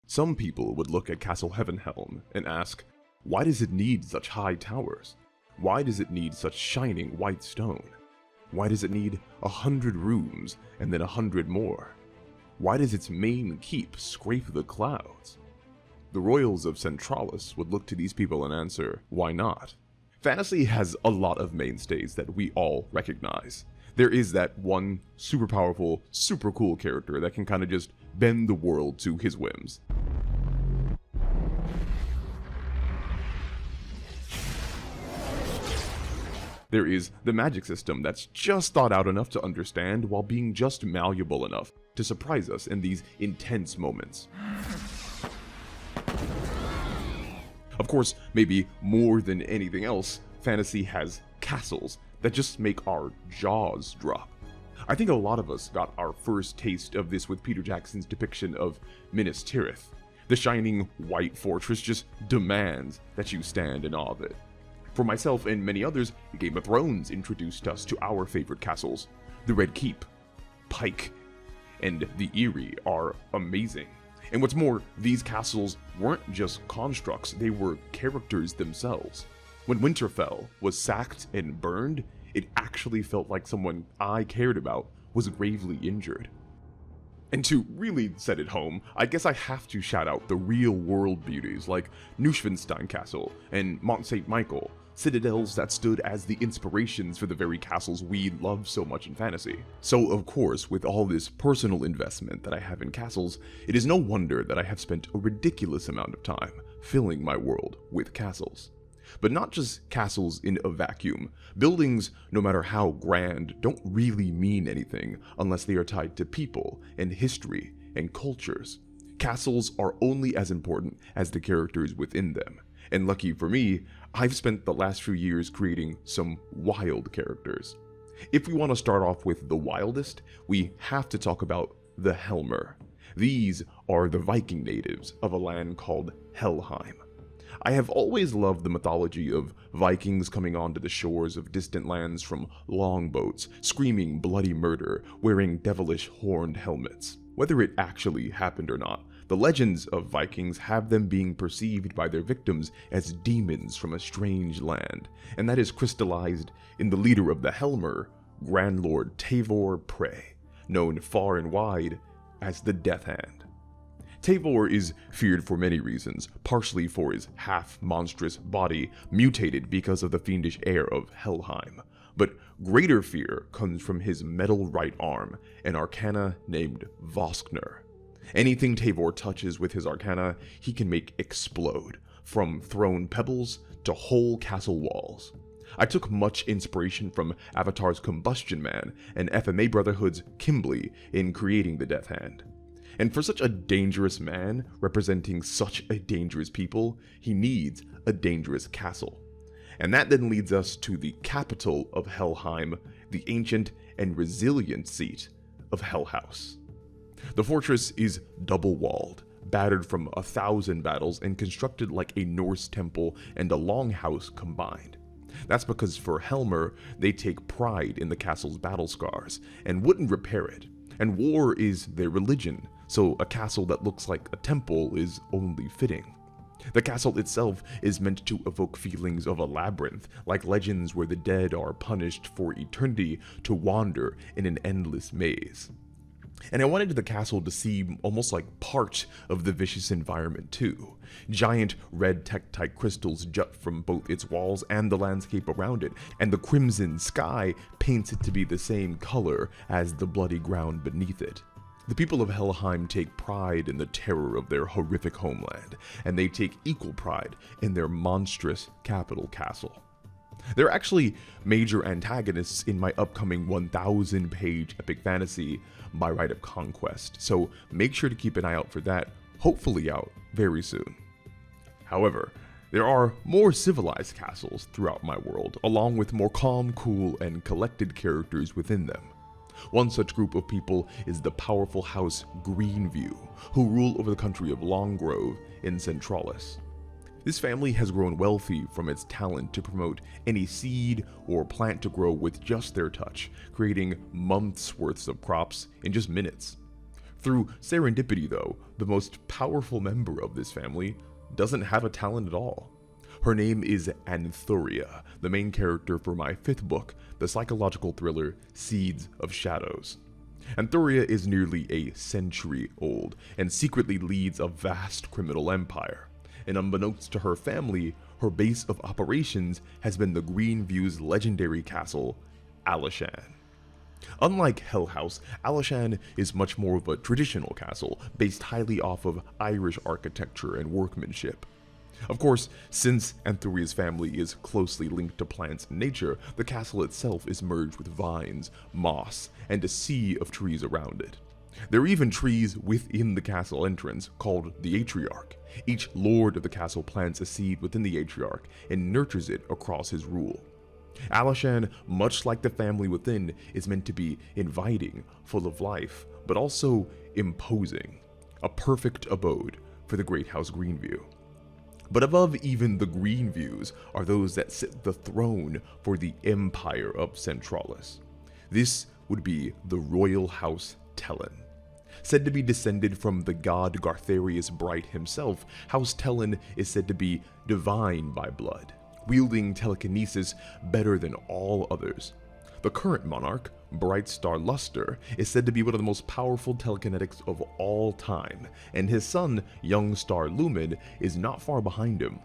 Some people would look at Castle Heavenhelm and ask, why does it need such high towers? Why does it need such shining white stone? Why does it need 100 rooms and then 100 more? Why does its main keep scrape the clouds? The royals of Centralis would look to these people and answer, why not? Fantasy has a lot of mainstays that we all recognize. There is that one super powerful, super cool character that can kind of just bend the world to his whims. There is the magic system that's just thought out enough to understand while being just malleable enough to surprise us in these intense moments. Of course, maybe more than anything else, fantasy has castles that just make our jaws drop. I think a lot of us got our first taste of this with Peter Jackson's depiction of Minas Tirith. The shining white fortress just demands that you stand in awe of it. For myself and many others, Game of Thrones introduced us to our favorite castles. The Red Keep, Pike, and the Eyrie are amazing. And what's more, these castles weren't just constructs, they were characters themselves. When Winterfell was sacked and burned, it actually felt like someone I cared about was gravely injured. And to really set it home, I guess I have to shout out the real-world beauties like Neuschwanstein Castle and Mont St. Michael, citadels that stood as the inspirations for the very castles we love so much in fantasy. So of course, with all this personal investment that I have in castles, it is no wonder that I have spent a ridiculous amount of time filling my world with castles. But not just castles in a vacuum. Buildings, no matter how grand, don't really mean anything unless they are tied to people and history and cultures. Castles are only as important as the characters within them. And lucky for me, I've spent the last few years creating some wild characters. If we want to start off with the wildest, we have to talk about the Helmer. These are the Viking natives of a land called Helheim. I have always loved the mythology of Vikings coming onto the shores of distant lands from longboats, screaming bloody murder, wearing devilish horned helmets. Whether it actually happened or not, the legends of Vikings have them being perceived by their victims as demons from a strange land, and that is crystallized in the leader of the Helmer, Grand Lord Tavor Prey, known far and wide as the Death Hand. Tavor is feared for many reasons, partially for his half-monstrous body mutated because of the fiendish air of Helheim, but greater fear comes from his metal right arm, an arcana named Voskner. Anything Tavor touches with his arcana, he can make explode, from thrown pebbles to whole castle walls. I took much inspiration from Avatar's Combustion Man and FMA Brotherhood's Kimberly in creating the Death Hand. And for such a dangerous man, representing such a dangerous people, he needs a dangerous castle. And that then leads us to the capital of Helheim, the ancient and resilient seat of Hellhouse. The fortress is double-walled, battered from 1,000 battles, and constructed like a Norse temple and a longhouse combined. That's because for Helmer, they take pride in the castle's battle scars, and wouldn't repair it. And war is their religion, so a castle that looks like a temple is only fitting. The castle itself is meant to evoke feelings of a labyrinth, like legends where the dead are punished for eternity to wander in an endless maze. And I wanted the castle to seem almost like part of the vicious environment too. Giant red tektite crystals jut from both its walls and the landscape around it, and the crimson sky paints it to be the same color as the bloody ground beneath it. The people of Helheim take pride in the terror of their horrific homeland, and they take equal pride in their monstrous capital castle. There are actually major antagonists in my upcoming 1,000-page epic fantasy, My Rite of Conquest, so make sure to keep an eye out for that, hopefully out very soon. However, there are more civilized castles throughout my world, along with more calm, cool, and collected characters within them. One such group of people is the powerful house Greenview, who rule over the country of Longgrove in Centralis. This family has grown wealthy from its talent to promote any seed or plant to grow with just their touch, creating months' worth of crops in just minutes. Through serendipity though, the most powerful member of this family doesn't have a talent at all. Her name is Anthuria, the main character for my 5th book, the psychological thriller Seeds of Shadows. Anthuria is nearly a century old and secretly leads a vast criminal empire. And unbeknownst to her family, her base of operations has been the Greenview's legendary castle, Alashan. Unlike Hellhouse, Alashan is much more of a traditional castle, based highly off of Irish architecture and workmanship. Of course, since Anthuria's family is closely linked to plants and nature, the castle itself is merged with vines, moss, and a sea of trees around it. There are even trees within the castle entrance, called the Atriarch. Each lord of the castle plants a seed within the Atriarch and nurtures it across his rule. Alashan, much like the family within, is meant to be inviting, full of life, but also imposing. A perfect abode for the great house Greenview. But above even the Greenviews are those that sit the throne for the Empire of Centralis. This would be the royal house Telen. Said to be descended from the god Gartharius Bright himself, House Telen is said to be divine by blood, wielding telekinesis better than all others. The current monarch, Bright Star Luster, is said to be one of the most powerful telekinetics of all time, and his son, Young Star Lumen, is not far behind him.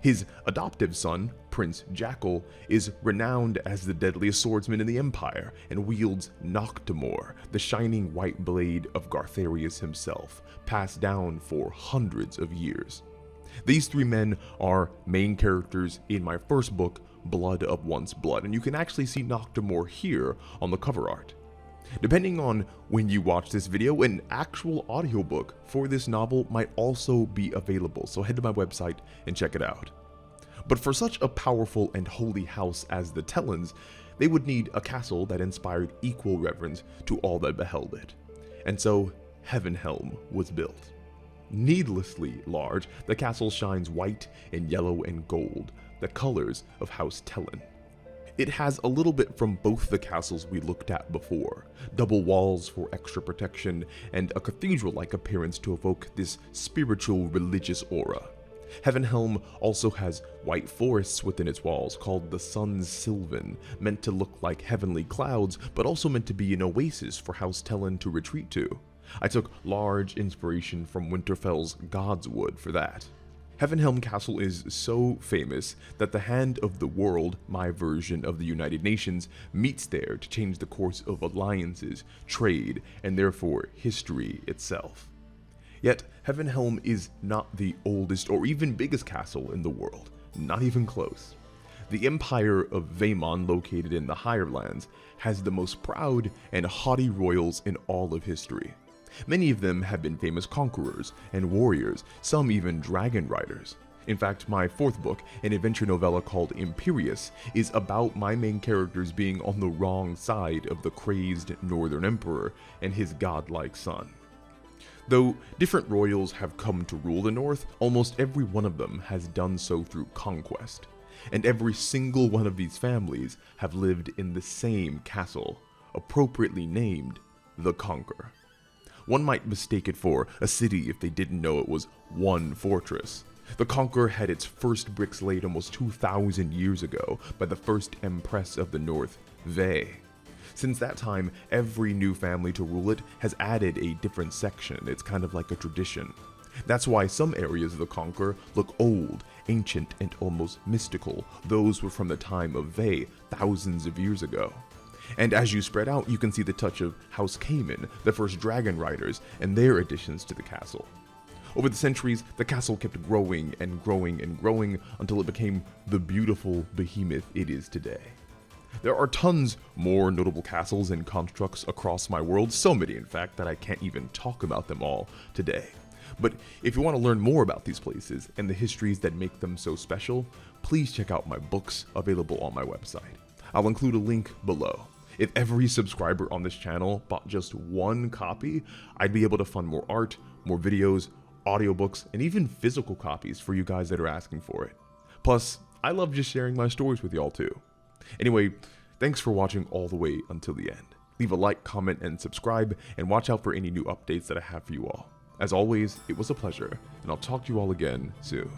His adoptive son, Prince Jackal, is renowned as the deadliest swordsman in the Empire, and wields Noctimore, the shining white blade of Gartharius himself, passed down for hundreds of years. These 3 men are main characters in my first book, Blood of One's Blood, and you can actually see Noctimore here on the cover art. Depending on when you watch this video, an actual audiobook for this novel might also be available, so head to my website and check it out. But for such a powerful and holy house as the Telens, they would need a castle that inspired equal reverence to all that beheld it. And so Heavenhelm was built. Needlessly large, the castle shines white and yellow and gold, the colors of House Telen. It has a little bit from both the castles we looked at before, double walls for extra protection, and a cathedral-like appearance to evoke this spiritual religious aura. Heavenhelm also has white forests within its walls called the Sun's Sylvan, meant to look like heavenly clouds, but also meant to be an oasis for House Telen to retreat to. I took large inspiration from Winterfell's Godswood for that. Heavenhelm Castle is so famous that the Hand of the World, my version of the United Nations, meets there to change the course of alliances, trade, and therefore history itself. Yet, Heavenhelm is not the oldest or even biggest castle in the world, not even close. The Empire of Vaemon, located in the Higher Lands, has the most proud and haughty royals in all of history. Many of them have been famous conquerors and warriors, some even dragon riders. In fact, my 4th book, an adventure novella called Imperius, is about my main characters being on the wrong side of the crazed Northern Emperor and his godlike son. Though different royals have come to rule the North, almost every one of them has done so through conquest. And every single one of these families have lived in the same castle, appropriately named the Conqueror. One might mistake it for a city if they didn't know it was one fortress. The Conqueror had its first bricks laid almost 2,000 years ago by the first Empress of the North, Ve. Since that time, every new family to rule it has added a different section. It's kind of like a tradition. That's why some areas of the Conqueror look old, ancient, and almost mystical. Those were from the time of Ve, thousands of years ago. And as you spread out, you can see the touch of House Cayman, the first dragon riders, and their additions to the castle. Over the centuries, the castle kept growing and growing and growing until it became the beautiful behemoth it is today. There are tons more notable castles and constructs across my world, so many in fact that I can't even talk about them all today. But if you want to learn more about these places and the histories that make them so special, please check out my books available on my website. I'll include a link below. If every subscriber on this channel bought just 1 copy, I'd be able to fund more art, more videos, audiobooks, and even physical copies for you guys that are asking for it. Plus, I love just sharing my stories with y'all too. Anyway, thanks for watching all the way until the end. Leave a like, comment, and subscribe, and watch out for any new updates that I have for you all. As always, it was a pleasure, and I'll talk to you all again soon.